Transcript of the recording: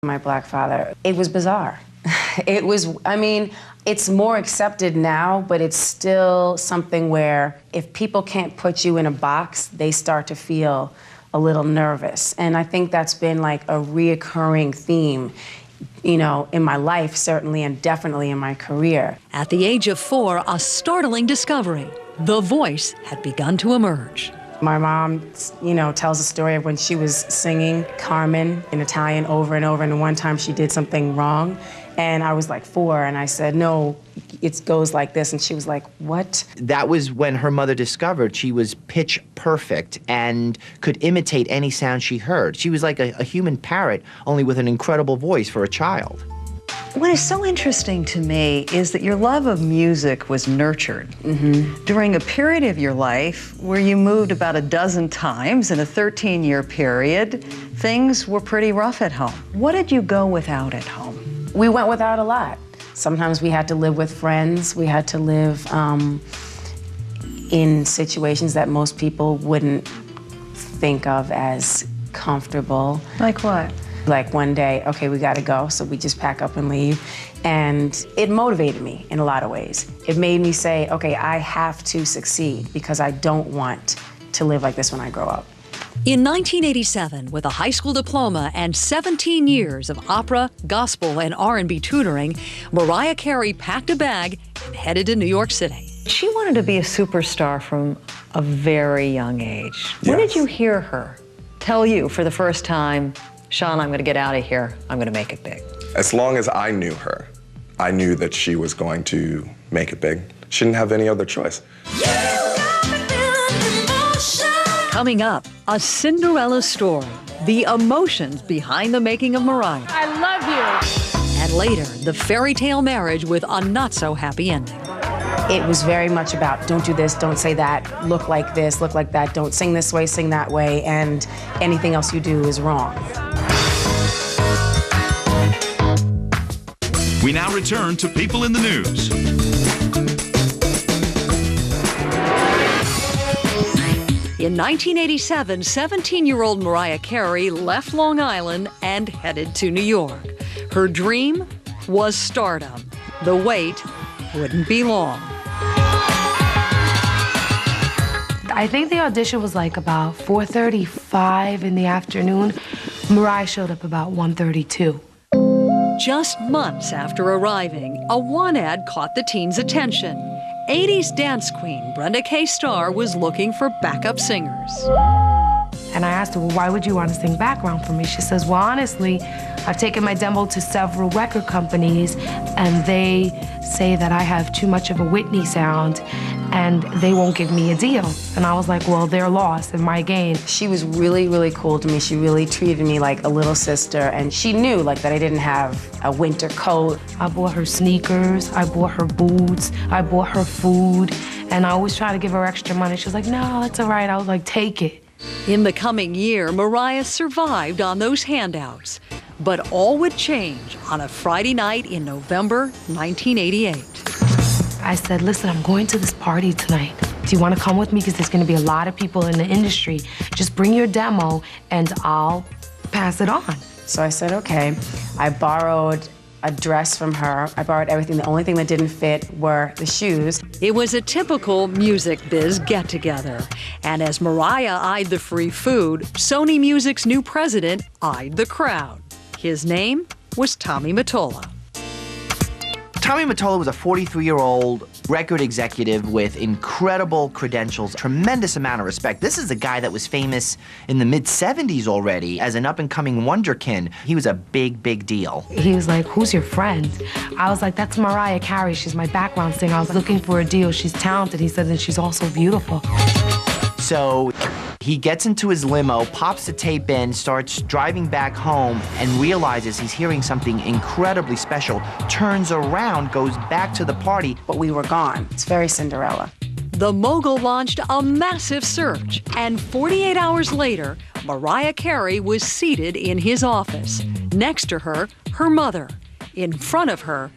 My black father, it was bizarre. It was, I mean, it's more accepted now, but it's still something where if people can't put you in a box, they start to feel a little nervous. And I think that's been like a reoccurring theme, you know, in my life, certainly, and definitely in my career. At the age of 4, a startling discovery. The voice had begun to emerge. My mom, you know, tells a story of when she was singing Carmen in Italian over and over, and one time she did something wrong, and I was like 4, and I said, no, it goes like this, and she was like, what? That was when her mother discovered she was pitch perfect and could imitate any sound she heard. She was like a human parrot, only with an incredible voice for a child. What is so interesting to me is that your love of music was nurtured during a period of your life where you moved about a dozen times in a 13-year period. Things were pretty rough at home. What did you go without at home? We went without a lot. Sometimes we had to live with friends. We had to live in situations that most people wouldn't think of as comfortable. Like what? Like one day, okay, we gotta go, so we just pack up and leave. And it motivated me in a lot of ways. It made me say, okay, I have to succeed because I don't want to live like this when I grow up. In 1987, with a high school diploma and 17 years of opera, gospel, and R&B tutoring, Mariah Carey packed a bag and headed to New York City. She wanted to be a superstar from a very young age. Yes. When did you hear her tell you for the first time, Sean, I'm going to get out of here, I'm going to make it big? As long as I knew her, I knew that she was going to make it big. She didn't have any other choice. Coming up, a Cinderella story, the emotions behind the making of Mariah. I love you. And later, the fairy tale marriage with a not-so-happy ending. It was very much about don't do this, don't say that, look like this, look like that, don't sing this way, sing that way, and anything else you do is wrong. We now return to People in the News. In 1987, 17-year-old Mariah Carey left Long Island and headed to New York. Her dream was stardom. The wait wouldn't be long. I think the audition was like about 4:35 in the afternoon. Mariah showed up about 1:32. Just months after arriving, a want ad caught the teens' attention. 80s dance queen Brenda K. Starr was looking for backup singers. And I asked her, well, why would you want to sing background for me? She says, well, honestly, I've taken my demo to several record companies, and they say that I have too much of a Whitney sound, and they won't give me a deal. And I was like, well, their loss and my gain. She was really, really cool to me. She really treated me like a little sister, and she knew like that I didn't have a winter coat. I bought her sneakers, I bought her boots, I bought her food, and I always try to give her extra money. She was like, no, that's all right. I was like, take it. In the coming year, Mariah survived on those handouts. But all would change on a Friday night in November 1988. I said, listen, I'm going to this party tonight. Do you want to come with me? Because there's going to be a lot of people in the industry. Just bring your demo and I'll pass it on. So I said, okay. I borrowed a dress from her. I borrowed everything. The only thing that didn't fit were the shoes. It was a typical music biz get-together. And as Mariah eyed the free food, Sony Music's new president eyed the crowd. His name was Tommy Mottola. Tommy Mottola was a 43-year-old record executive with incredible credentials, tremendous amount of respect. This is a guy that was famous in the mid-70s already as an up-and-coming wonderkin. He was a big, big deal. He was like, who's your friend? I was like, that's Mariah Carey. She's my background singer. I was looking for a deal. She's talented. He said, and she's also beautiful. So he gets into his limo, pops the tape in, starts driving back home, and realizes he's hearing something incredibly special, turns around, goes back to the party. But we were gone. It's very Cinderella. The mogul launched a massive search, and 48 hours later, Mariah Carey was seated in his office. Next to her, her mother. In front of her,